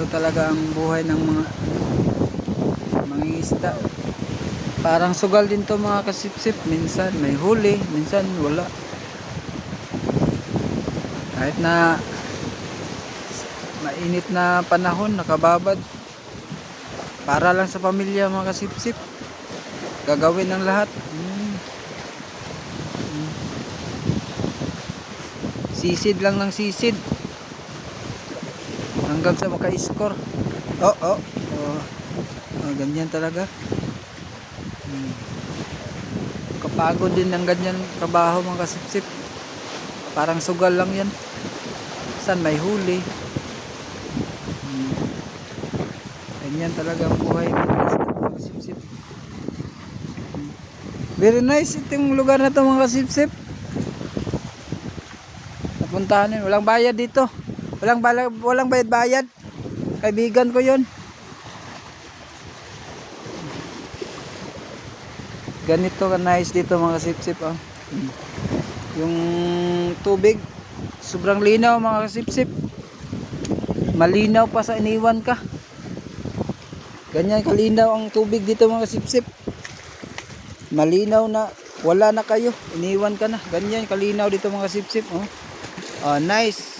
Ito talaga ang buhay ng mga mangingisda. Parang sugal din to mga kasipsip. Minsan may huli, minsan wala. Kahit na mainit na panahon, nakababad. Para lang sa pamilya mga kasipsip. Gagawin ng lahat. Sisid lang ng sisid. Hanggang sa maka-score. Oh, ganyan talaga. Kapagod din ng ganyan trabaho mga kasipsip. Parang sugal lang yan. San may huli. Ganyan talaga ang buhay mga kasipsip. Very nice itong lugar na to mga kasipsip. Napuntahan yun. Walang bayad dito. Walang bayad. Kaibigan ko yun. Ganito ka nice dito mga kasipsip. Yung tubig sobrang linaw mga kasipsip. Malinaw pa sa iniwan ka. Ganyan kalinaw ang tubig dito mga kasipsip. Malinaw na wala na kayo, iniwan ka na. Ganyan kalinaw dito mga kasipsip. Nice.